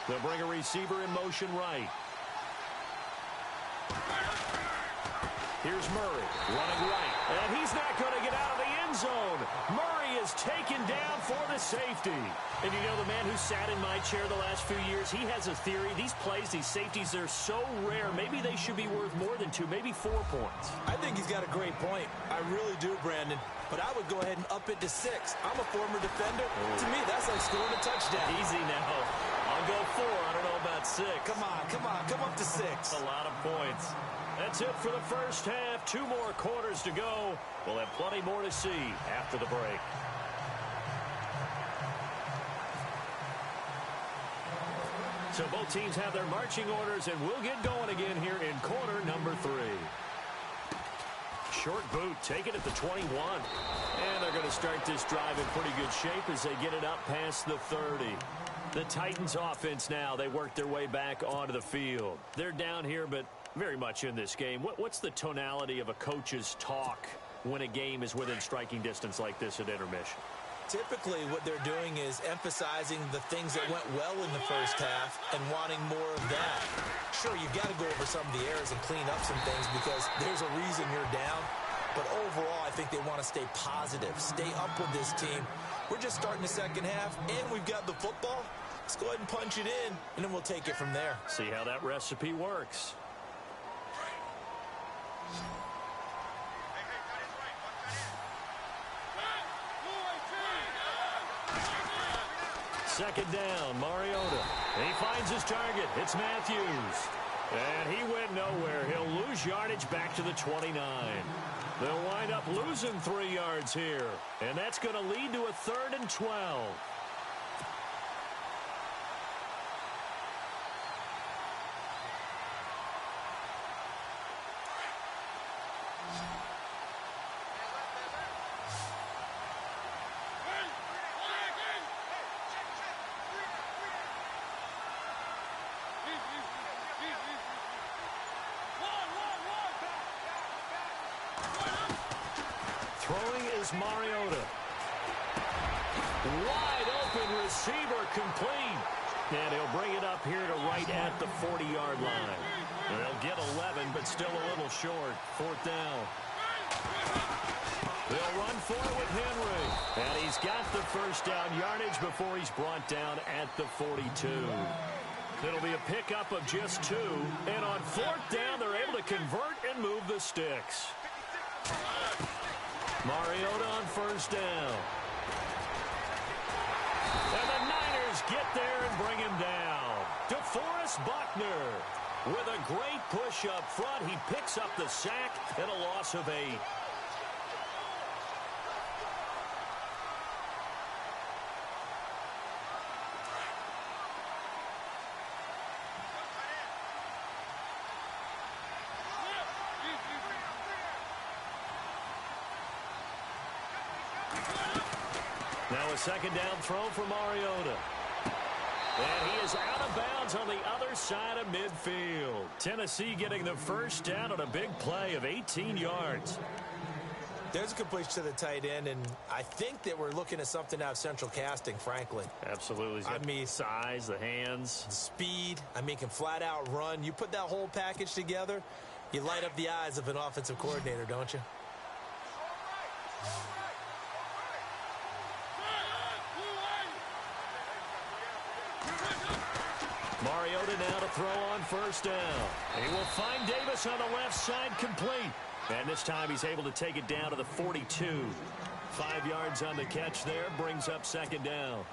They'll bring a receiver in motion right. Here's Murray running right. And he's not going to get out of the end zone. Murray is taken down for the safety. And you know, the man who sat in my chair the last few years, he has a theory. These plays, these safeties, they're so rare. Maybe they should be worth more than 2, maybe 4 points. I think he's got a great point. I really do, Brandon. But I would go ahead and up it to 6. I'm a former defender. To me, that's like scoring a touchdown. Easy now. I'll go 4. I don't know about 6. Come on. Come up to 6. A lot of points. That's it for the first half. 2 more quarters to go. We'll have plenty more to see after the break. So both teams have their marching orders, and we'll get going again here in quarter number 3. Short boot, take it at the 21. And they're going to start this drive in pretty good shape as they get it up past the 30. The Titans offense now, they work their way back onto the field. They're down here, but very much in this game. What's the tonality of a coach's talk when a game is within striking distance like this at intermission? Typically, what they're doing is emphasizing the things that went well in the first half and wanting more of that. Sure, you've got to go over some of the errors and clean up some things because there's a reason you're down. But overall, I think they want to stay positive, stay up with this team. We're just starting the second half, and we've got the football. Let's go ahead and punch it in, and then we'll take it from there. See how that recipe works. Second down, Mariota. He finds his target. It's Matthews. And he went nowhere. He'll lose yardage back to the 29. They'll wind up losing 3 yards here. And that's going to lead to a 3rd and 12. Throwing is Mariota. Wide open receiver complete. And he'll bring it up here to right at the 40-yard line. They'll get 11, but still a little short. 4th down. They'll run for it with Henry. And he's got the first down yardage before he's brought down at the 42. It'll be a pickup of just 2. And on 4th down, they're able to convert and move the sticks. Mariota on 1st down. And the Niners get there and bring him down. DeForest Buckner with a great push up front. He picks up the sack and a loss of 8. Now a second down throw for Mariota. And he is out of bounds on the other side of midfield. Tennessee getting the first down on a big play of 18 yards. There's a completion to the tight end, and I think that we're looking at something out of central casting, frankly. Absolutely. I mean, size, the hands. The speed. I mean, can flat out run. You put that whole package together, you light up the eyes of an offensive coordinator, don't you? Mariota now to throw on 1st down. He will find Davis on the left side complete. And this time he's able to take it down to the 42. 5 yards on the catch there, brings up 2nd down.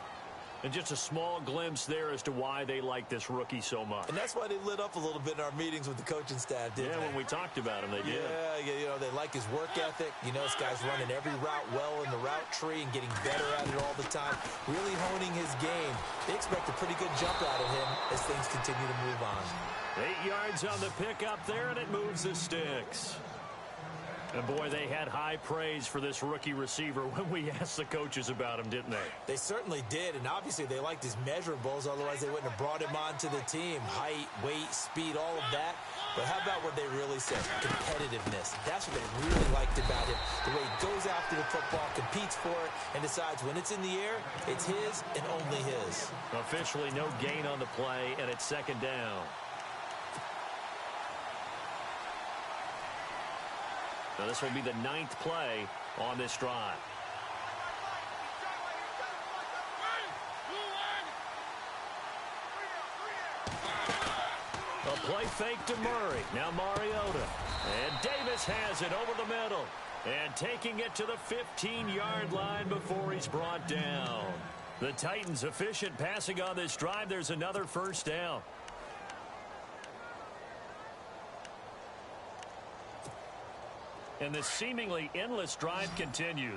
And just a small glimpse there as to why they like this rookie so much. And that's why they lit up a little bit in our meetings with the coaching staff, didn't they? Yeah, when we talked about him, they did. Yeah, you know, they like his work ethic. You know, this guy's running every route well in the route tree and getting better at it all the time, really honing his game. They expect a pretty good jump out of him as things continue to move on. 8 yards on the pickup there, and it moves the sticks. And, boy, they had high praise for this rookie receiver when we asked the coaches about him, didn't they? They certainly did, and obviously they liked his measurables. Otherwise, they wouldn't have brought him onto the team. Height, weight, speed, all of that. But how about what they really said? Competitiveness. That's what they really liked about him. The way he goes after the football, competes for it, and decides when it's in the air, it's his and only his. Officially no gain on the play, and it's second down. Now this will be the 9th play on this drive. A play fake to Murray. Now Mariota. And Davis has it over the middle. And taking it to the 15-yard line before he's brought down. The Titans efficient passing on this drive. There's another first down. And the seemingly endless drive continues.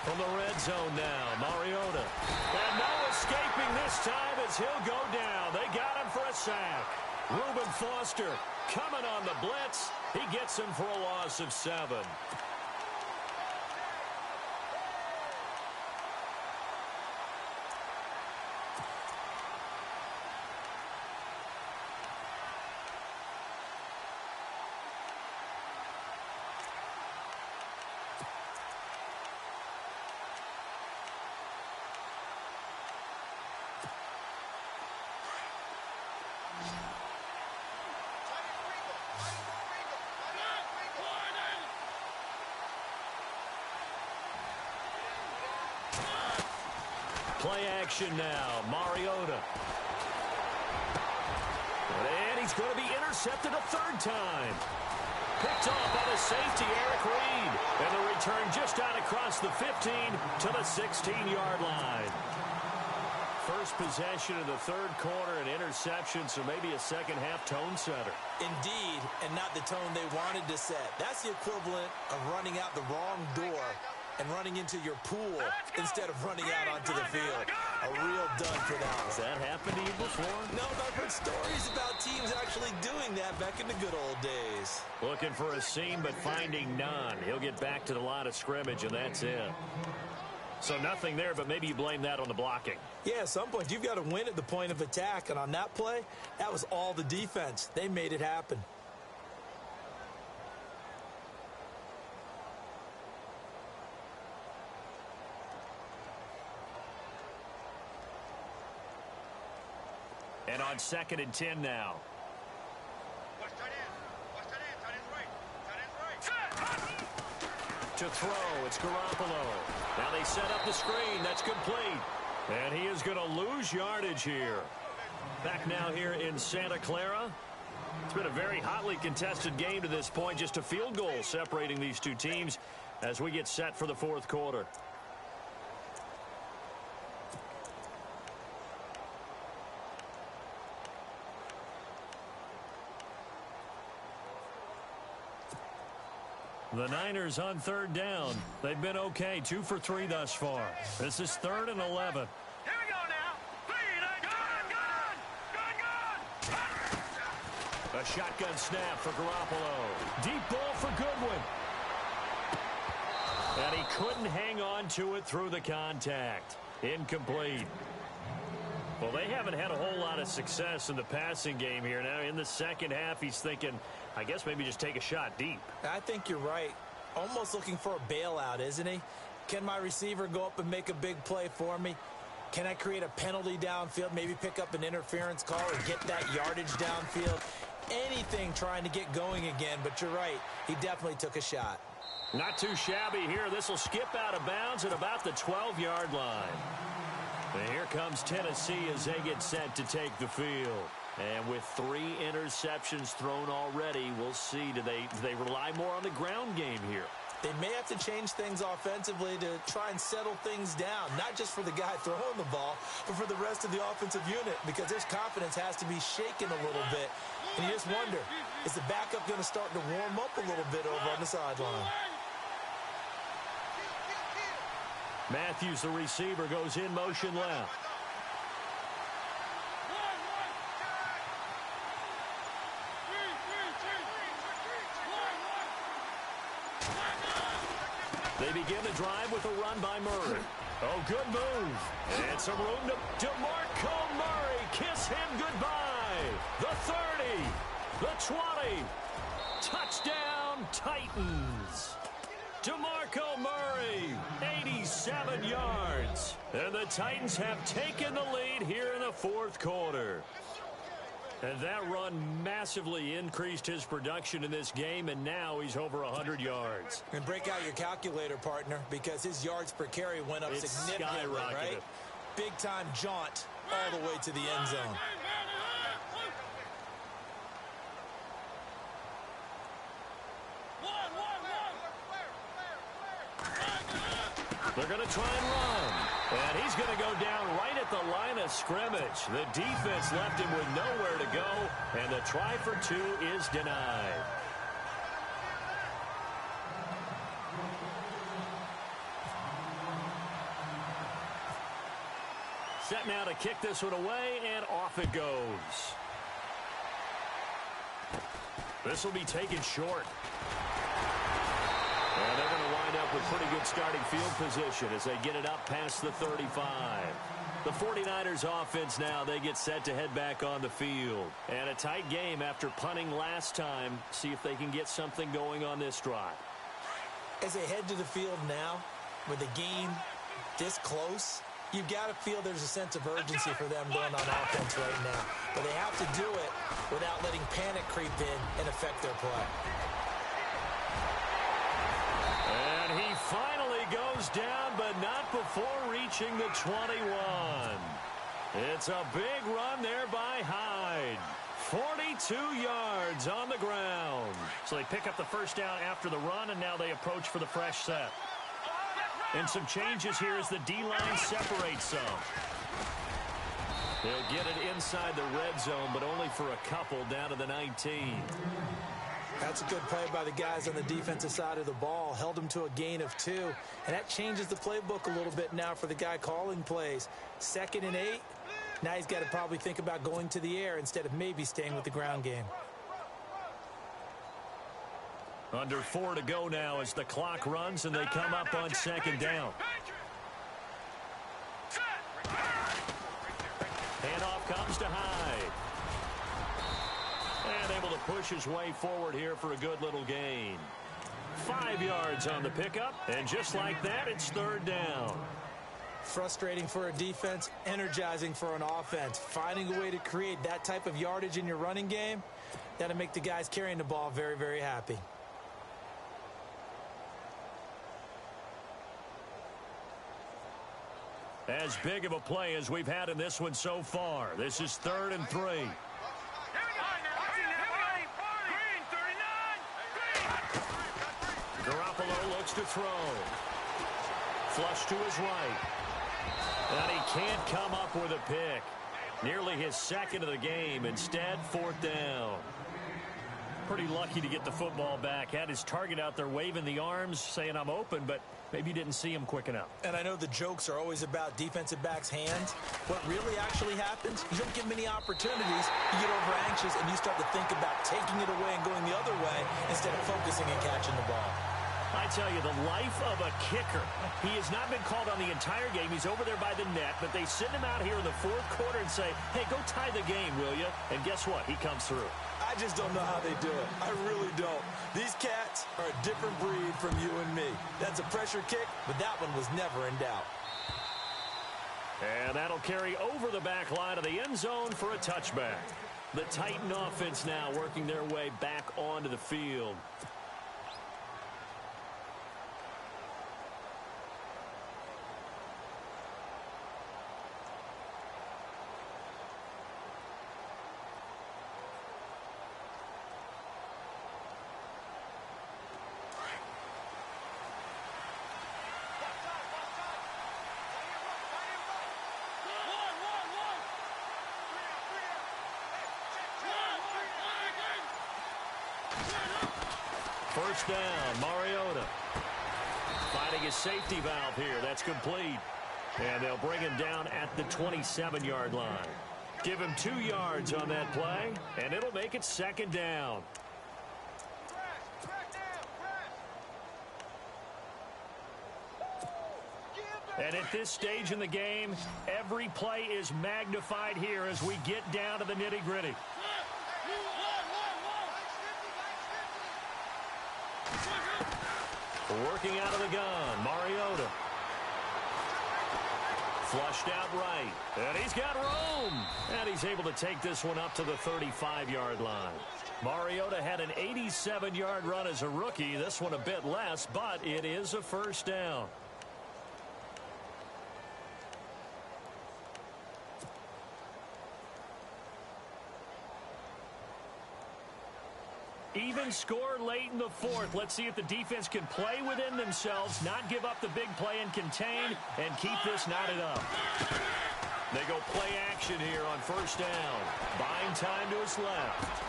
From the red zone now, Mariota. And no escaping this time as he'll go down. They got him for a sack. Reuben Foster coming on the blitz. He gets him for a loss of 7. Play action now. Mariota. And he's going to be intercepted a 3rd time. Picked off by the safety, Eric Reed. And the return just out across the 15 to the 16-yard line. First possession of the 3rd quarter, an interception, so maybe a second-half tone setter. Indeed, and not the tone they wanted to set. That's the equivalent of running out the wrong door and running into your pool instead of running out onto the field. A real dud for that one. Has that happened to you before? No, but I've heard stories about teams actually doing that back in the good old days. Looking for a seam, but finding none. He'll get back to the line of scrimmage, and that's it. So nothing there, but maybe you blame that on the blocking. Yeah, at some point, you've got to win at the point of attack. And on that play, that was all the defense. They made it happen. And on 2nd and 10 now. Watch tight end. Watch tight end. Tight end's right. Tight end's right. To throw, it's Garoppolo. Now they set up the screen. That's complete. And he is going to lose yardage here. Back now here in Santa Clara. It's been a very hotly contested game to this point. Just a field goal separating these two teams as we get set for the 4th quarter. The Niners on 3rd down. They've been okay, 2 for 3 thus far. This is 3rd and 11. Here we go now. 3, gun. A shotgun snap for Garoppolo. Deep ball for Goodwin. And he couldn't hang on to it through the contact. Incomplete. Well, they haven't had a whole lot of success in the passing game here. Now in the second half, he's thinking, I guess maybe just take a shot deep. I think you're right. Almost looking for a bailout, isn't he? Can my receiver go up and make a big play for me? Can I create a penalty downfield, maybe pick up an interference call or get that yardage downfield? Anything trying to get going again, but you're right. He definitely took a shot. Not too shabby here. This will skip out of bounds at about the 12-yard line. And here comes Tennessee as they get set to take the field. And with 3 interceptions thrown already, we'll see. Do they rely more on the ground game here? They may have to change things offensively to try and settle things down, not just for the guy throwing the ball, but for the rest of the offensive unit, because their confidence has to be shaken a little bit. And you just wonder, is the backup going to start to warm up a little bit over on the sideline? Matthews, the receiver, goes in motion left. They begin the drive with a run by Murray. Oh, good move. And some room to DeMarco Murray. Kiss him goodbye. The 30. The 20. Touchdown, Titans. DeMarco Murray, 87 yards. And the Titans have taken the lead here in the fourth quarter. And that run massively increased his production in this game, and now he's over 100 yards. And break out your calculator, partner, because his yards per carry went up significantly, right? Big-time jaunt all the way to the end zone. They're going to try and run. And he's going to go down right at the line of scrimmage. The defense left him with nowhere to go, and the try for two is denied. Set now to kick this one away, and off it goes. This will be taken short. And they're going to wind up with pretty good starting field position as they get it up past the 35. The 49ers offense now, they get set to head back on the field. And a tight game after punting last time. See if they can get something going on this drive. As they head to the field now, with the game this close, you've got to feel there's a sense of urgency for them going on offense right now. But they have to do it without letting panic creep in and affect their play. And he finally goes down, but not before reaching the 21. It's a big run there by Hyde. 42 yards on the ground. So they pick up the first down after the run, and now they approach for the fresh set. And some changes here as the D-line separates some. They'll get it inside the red zone, but only for a couple down to the 19. That's a good play by the guys on the defensive side of the ball. Held them to a gain of 2. And that changes the playbook a little bit now for the guy calling plays. 2nd and 8. Now he's got to probably think about going to the air instead of maybe staying with the ground game. Under 4 to go now as the clock runs and they come up on 2nd down. Handoff comes to Hyde. And able to push his way forward here for a good little gain. 5 yards on the pickup, and just like that, it's 3rd down. Frustrating for a defense, energizing for an offense. Finding a way to create that type of yardage in your running game, that'll make the guys carrying the ball very, very happy. As big of a play as we've had in this one so far. This is 3rd and 3. Garoppolo looks to throw. Flush to his right. And he can't come up with a pick. Nearly his 2nd of the game. Instead, 4th down. Pretty lucky to get the football back. Had his target out there waving the arms, saying I'm open, but maybe didn't see him quick enough. And I know the jokes are always about defensive backs' hands. What really actually happens, you don't get many opportunities, you get over anxious, and you start to think about taking it away and going the other way instead of focusing and catching the ball. I tell you, the life of a kicker. He has not been called on the entire game. He's over there by the net, but they send him out here in the 4th quarter and say, hey, go tie the game, will you? And guess what? He comes through. I just don't know how they do it. I really don't. These cats are a different breed from you and me. That's a pressure kick, but that one was never in doubt. And that'll carry over the back line of the end zone for a touchback. The Titan offense now working their way back onto the field. First down, Mariota. Finding his safety valve here. That's complete. And they'll bring him down at the 27-yard line. Give him 2 yards on that play, and it'll make it 2nd down. And at this stage in the game, every play is magnified here as we get down to the nitty-gritty. Working out of the gun, Mariota. Flushed out right. And he's got room. And he's able to take this one up to the 35-yard line. Mariota had an 87-yard run as a rookie. This one a bit less, but it is a first down. Even score late in the fourth. Let's see if the defense can play within themselves, not give up the big play and contain, and keep this knotted up. They go play action here on first down. Buying time to his left.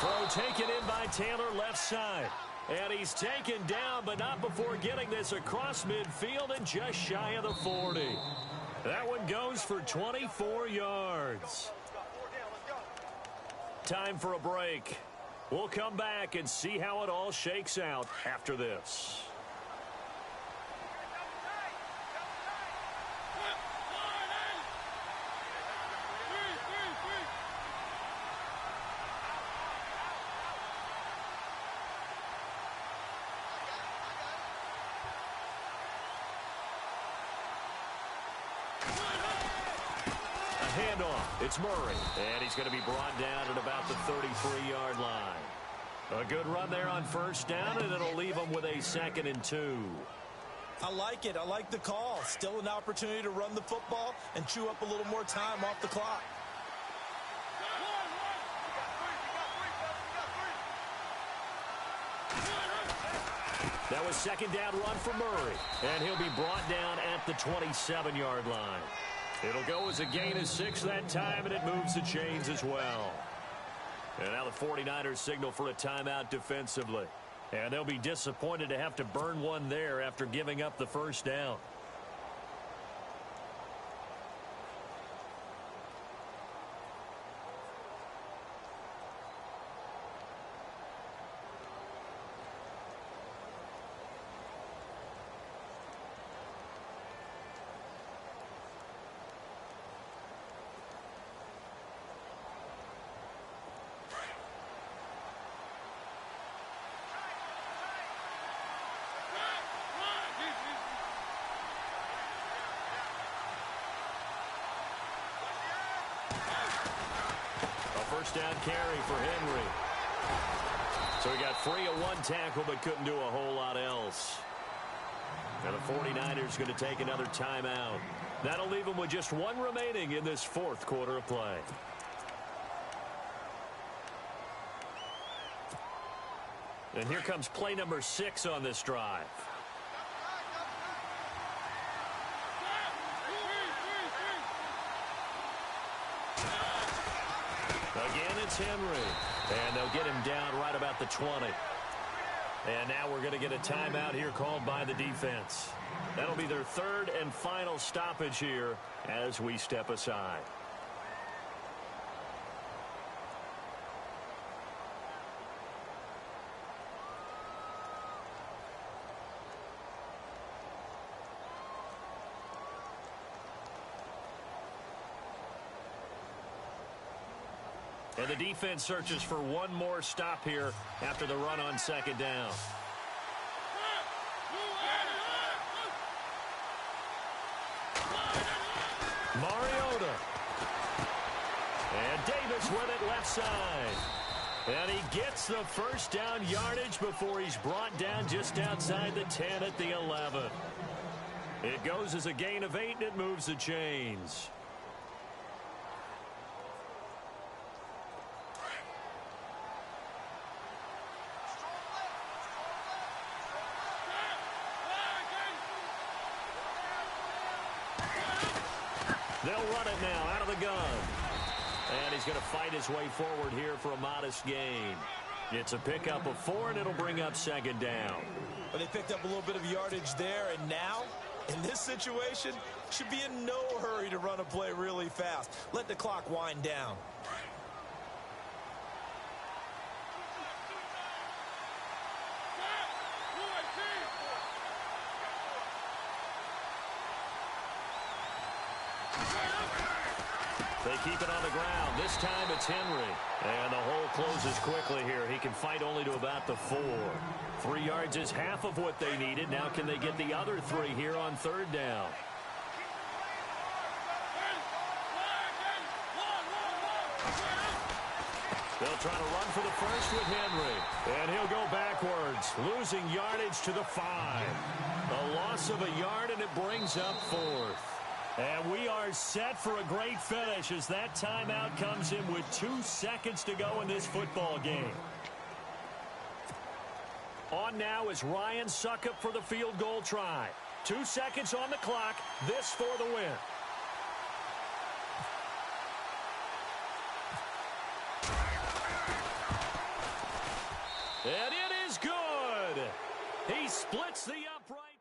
Throw taken in by Taylor left side. And he's taken down, but not before getting this across midfield and just shy of the 40. That one goes for 24 yards. Time for a break. We'll come back and see how it all shakes out after this. Handoff. It's Murray. And he's going to be brought down at about the 33-yard line. A good run there on first down, and it'll leave him with a 2nd and 2. I like it. I like the call. Still an opportunity to run the football and chew up a little more time off the clock. That was 2nd down run for Murray. And he'll be brought down at the 27-yard line. It'll go as a gain of 6 that time, and it moves the chains as well. And now the 49ers signal for a timeout defensively. And they'll be disappointed to have to burn one there after giving up the first down. First down carry for Henry. So he got free of one tackle but couldn't do a whole lot else. Now the 49ers going to take another timeout. That'll leave them with just one remaining in this fourth quarter of play. And here comes play number 6 on this drive. Again, it's Henry. And they'll get him down right about the 20. And now we're going to get a timeout here called by the defense. That'll be their 3rd and final stoppage here as we step aside. And the defense searches for one more stop here after the run on 2nd down. Mariota. And Davis with it left side. And he gets the first down yardage before he's brought down just outside the 10 at the 11. It goes as a gain of 8, and it moves the chains. They'll run it now out of the gun. And he's going to fight his way forward here for a modest gain. It's a pickup of 4, and it'll bring up 2nd down. But they picked up a little bit of yardage there, and now, in this situation, should be in no hurry to run a play really fast. Let the clock wind down. They keep it on the ground. This time it's Henry. And the hole closes quickly here. He can fight only to about the 4. 3 yards is half of what they needed. Now can they get the other 3 here on 3rd down? They'll try to run for the first with Henry. And he'll go backwards, losing yardage to the 5. A loss of a yard, and it brings up 4th. And we are set for a great finish as that timeout comes in with 2 seconds to go in this football game. On now is Ryan Suckup for the field goal try. 2 seconds on the clock. This for the win. And it is good. He splits the upright.